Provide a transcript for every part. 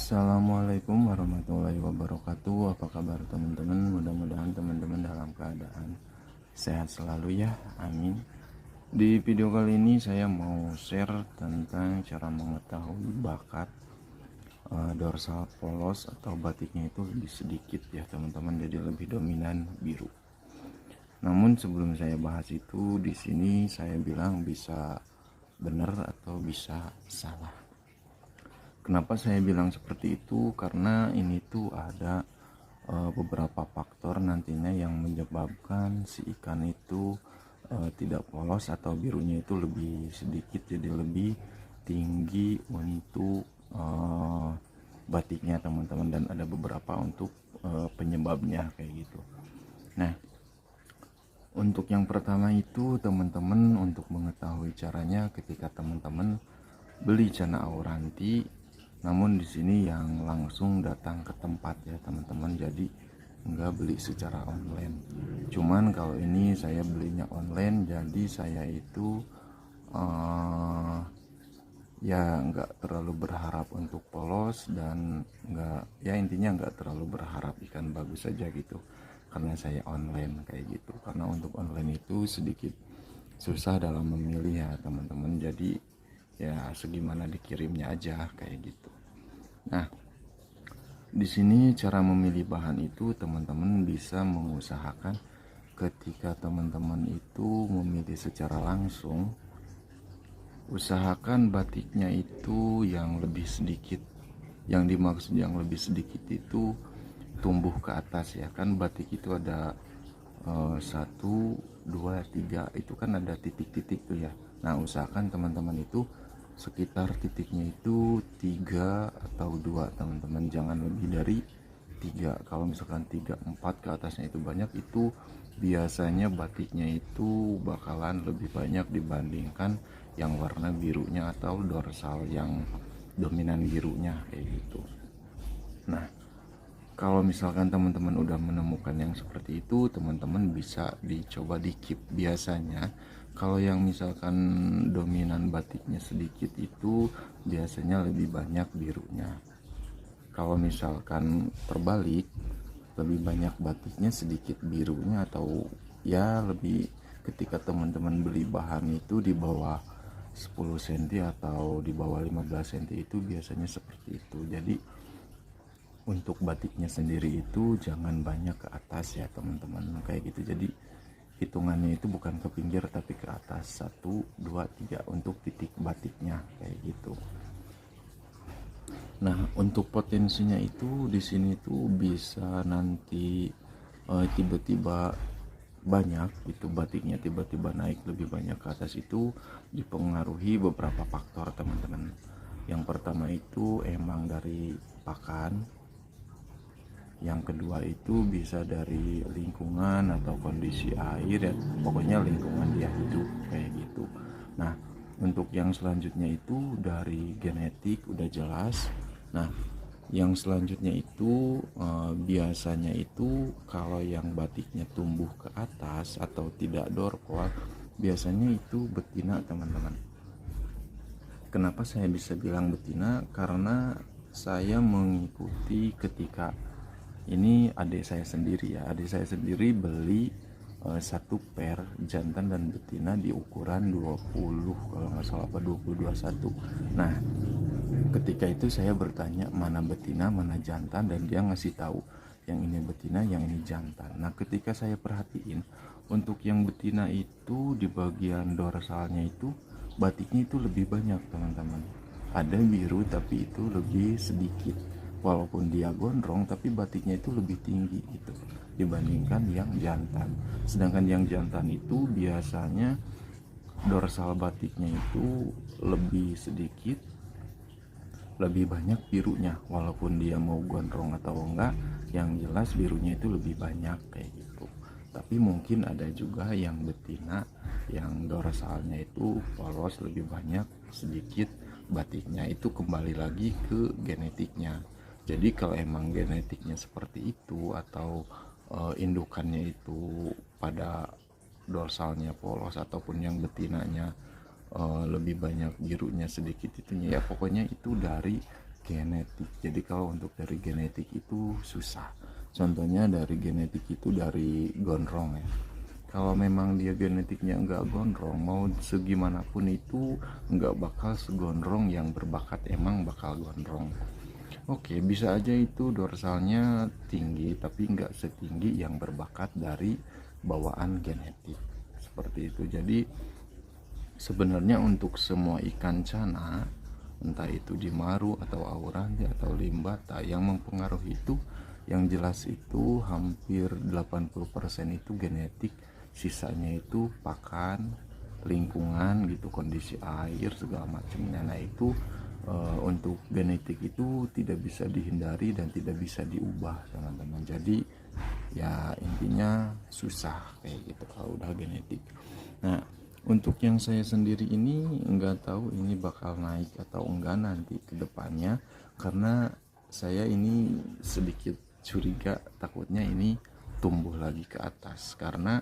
Assalamualaikum warahmatullahi wabarakatuh. Apa kabar teman-teman? Mudah-mudahan teman-teman dalam keadaan sehat selalu ya. Amin. Di video kali ini saya mau share tentang cara mengetahui bakat dorsal polos atau batiknya itu lebih sedikit ya teman-teman, jadi lebih dominan biru. Namun sebelum saya bahas itu, di sini saya bilang bisa benar atau bisa salah. Kenapa saya bilang seperti itu? Karena ini tuh ada beberapa faktor nantinya yang menyebabkan si ikan itu tidak polos atau birunya itu lebih sedikit, jadi lebih tinggi untuk batiknya teman-teman, dan ada beberapa untuk penyebabnya kayak gitu. Nah, untuk yang pertama itu teman-teman, untuk mengetahui caranya ketika teman-teman beli cana auranti, namun di sini yang langsung datang ke tempat ya teman-teman, jadi nggak beli secara online. Cuman kalau ini saya belinya online, jadi saya itu ya nggak terlalu berharap untuk polos, dan nggak, ya intinya nggak terlalu berharap ikan bagus saja gitu, karena saya online kayak gitu. Karena untuk online itu sedikit susah dalam memilih ya teman-teman, jadi ya segimana dikirimnya aja kayak gitu. Nah, di sini cara memilih bahan itu teman-teman bisa mengusahakan ketika teman-teman itu memilih secara langsung, usahakan batiknya itu yang lebih sedikit. Yang dimaksud yang lebih sedikit itu tumbuh ke atas ya, kan batik itu ada 1, 2, 3, itu kan ada titik-titik tuh ya. Nah, usahakan teman-teman itu sekitar titiknya itu 3 atau 2 teman-teman, jangan lebih dari 3. Kalau misalkan 3, 4 ke atasnya itu banyak, itu biasanya batiknya itu bakalan lebih banyak dibandingkan yang warna birunya atau dorsal yang dominan birunya kayak gitu. Nah, kalau misalkan teman-teman udah menemukan yang seperti itu, teman-teman bisa dicoba di keep. Biasanya kalau yang misalkan dominan batiknya sedikit itu biasanya lebih banyak birunya. Kalau misalkan terbalik, lebih banyak batiknya sedikit birunya, atau ya lebih, ketika teman-teman beli bahan itu di bawah 10 cm atau di bawah 15 cm itu biasanya seperti itu. Jadi untuk batiknya sendiri itu jangan banyak ke atas ya teman-teman, kayak gitu. Jadi hitungannya itu bukan ke pinggir tapi ke atas, 1, 2, 3 untuk titik batiknya kayak gitu. Nah, untuk potensinya itu di sini tuh bisa nanti tiba-tiba banyak itu batiknya, tiba-tiba naik lebih banyak ke atas, itu dipengaruhi beberapa faktor teman-teman. Yang pertama itu emang dari pakan, yang kedua itu bisa dari lingkungan atau kondisi air ya, pokoknya lingkungan dia hidup kayak gitu. Nah, untuk yang selanjutnya itu dari genetik udah jelas. Nah, yang selanjutnya itu biasanya itu kalau yang batiknya tumbuh ke atas atau tidak dorpol, biasanya itu betina teman-teman. Kenapa saya bisa bilang betina? Karena saya mengikuti ketika ini adik saya sendiri ya, adik saya sendiri beli satu pair jantan dan betina di ukuran 20 kalau nggak salah, apa 20-21. Nah, ketika itu saya bertanya mana betina mana jantan, dan dia ngasih tahu yang ini betina yang ini jantan. Nah, ketika saya perhatiin, untuk yang betina itu di bagian dorsalnya itu batiknya itu lebih banyak teman-teman, ada biru tapi itu lebih sedikit. Walaupun dia gondrong tapi batiknya itu lebih tinggi gitu dibandingkan yang jantan. Sedangkan yang jantan itu biasanya dorsal batiknya itu lebih sedikit, lebih banyak birunya. Walaupun dia mau gondrong atau enggak, yang jelas birunya itu lebih banyak kayak gitu. Tapi mungkin ada juga yang betina yang dorsalnya itu polos lebih banyak sedikit batiknya, itu kembali lagi ke genetiknya. Jadi kalau emang genetiknya seperti itu, atau indukannya itu pada dorsalnya polos, ataupun yang betinanya lebih banyak birunya sedikit itunya ya, pokoknya itu dari genetik. Jadi kalau untuk dari genetik itu susah. Contohnya dari genetik itu dari gondrong ya. Kalau memang dia genetiknya nggak gondrong, mau segimanapun itu nggak bakal segondrong yang berbakat emang bakal gondrong. Oke, bisa aja itu dorsalnya tinggi, tapi nggak setinggi yang berbakat dari bawaan genetik. Seperti itu. Jadi sebenarnya untuk semua ikan cana, entah itu di maru atau auranti atau limbata, yang mempengaruhi itu yang jelas itu hampir 80% itu genetik, sisanya itu pakan, lingkungan gitu, kondisi air segala macamnya. Nah itu untuk genetik itu tidak bisa dihindari dan tidak bisa diubah teman-teman. Jadi ya intinya susah kayak gitu kalau udah genetik. Nah untuk yang saya sendiri ini nggak tahu ini bakal naik atau enggak nanti ke depannya, karena saya ini sedikit curiga, takutnya ini tumbuh lagi ke atas. Karena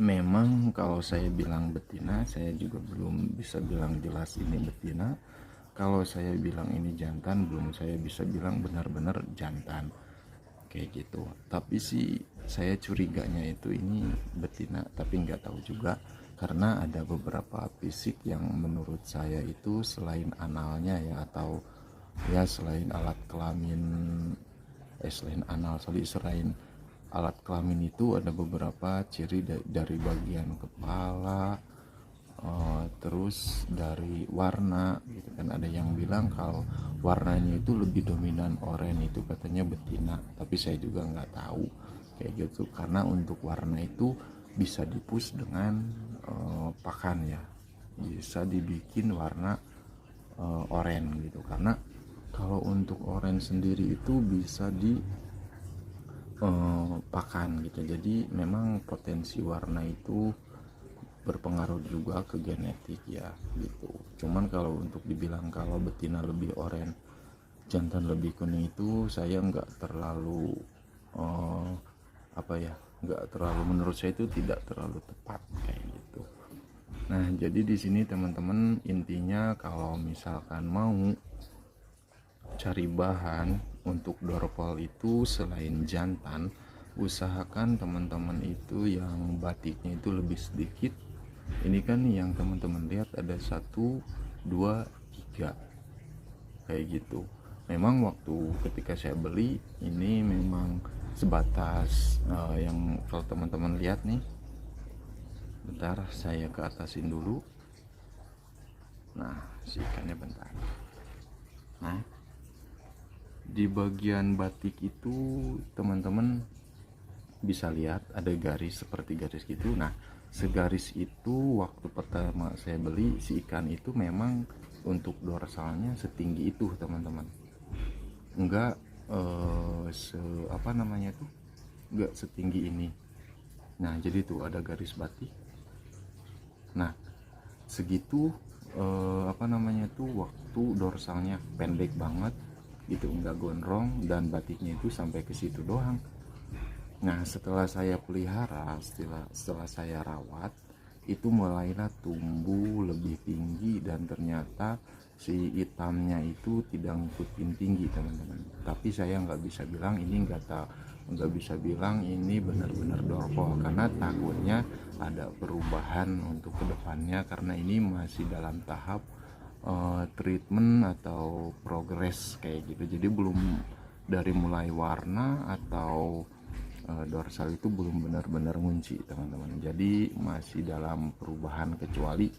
memang kalau saya bilang betina, saya juga belum bisa bilang jelas ini betina. Kalau saya bilang ini jantan, belum saya bisa bilang benar-benar jantan kayak gitu. Tapi sih saya curiganya itu ini betina, tapi nggak tahu juga, karena ada beberapa fisik yang menurut saya itu selain analnya ya, atau ya selain alat kelamin, selain alat kelamin itu ada beberapa ciri dari bagian kepala, terus dari warna gitu kan. Ada yang bilang kalau warnanya itu lebih dominan oranye, itu katanya betina, tapi saya juga nggak tahu kayak gitu. Karena untuk warna itu bisa dipus dengan pakan ya, bisa dibikin warna oranye gitu. Karena kalau untuk oranye sendiri itu bisa di pakan gitu. Jadi memang potensi warna itu berpengaruh juga ke genetik ya gitu. Cuman kalau untuk dibilang kalau betina lebih oranye, jantan lebih kuning, itu saya nggak terlalu nggak terlalu, menurut saya itu tidak terlalu tepat kayak gitu. Nah jadi di sini teman-teman, intinya kalau misalkan mau cari bahan untuk dorpol itu selain jantan, usahakan teman-teman itu yang batiknya itu lebih sedikit. Ini kan yang teman-teman lihat ada 1, 2, 3 kayak gitu. Memang waktu ketika saya beli ini memang sebatas yang kalau teman-teman lihat nih, bentar saya ke atasin dulu. Nah si ikannya bentar. Nah di bagian batik itu teman-teman bisa lihat ada garis seperti garis gitu. Nah segaris itu waktu pertama saya beli si ikan itu memang untuk dorsalnya setinggi itu teman-teman, enggak enggak setinggi ini. Nah jadi tuh ada garis batik, nah segitu waktu dorsalnya pendek banget gitu, enggak gondrong, dan batiknya itu sampai ke situ doang. Nah setelah saya pelihara, setelah saya rawat, itu mulailah tumbuh lebih tinggi, dan ternyata si hitamnya itu tidak ngikutin tinggi teman-teman. Tapi saya nggak bisa bilang ini benar-benar dorpol, karena takutnya ada perubahan untuk kedepannya, karena ini masih dalam tahap treatment atau progres kayak gitu. Jadi belum dari mulai warna atau dorsal itu belum benar-benar ngunci teman-teman. Jadi masih dalam perubahan, kecuali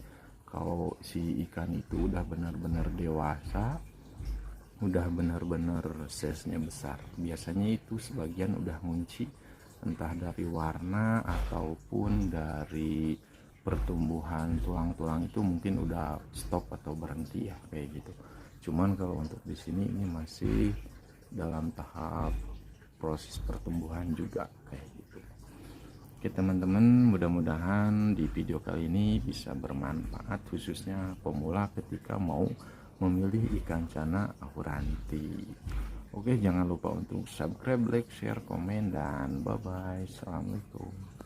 kalau si ikan itu udah benar-benar dewasa, udah benar-benar size-nya besar, biasanya itu sebagian udah ngunci, entah dari warna ataupun dari pertumbuhan tulang-tulang itu mungkin udah stop atau berhenti ya kayak gitu. Cuman kalau untuk di sini ini masih dalam tahap proses pertumbuhan juga kayak gitu. Oke teman-teman, mudah-mudahan di video kali ini bisa bermanfaat, khususnya pemula ketika mau memilih ikan cana auranti. Oke, jangan lupa untuk subscribe, like, share, komen, dan bye bye. Assalamualaikum.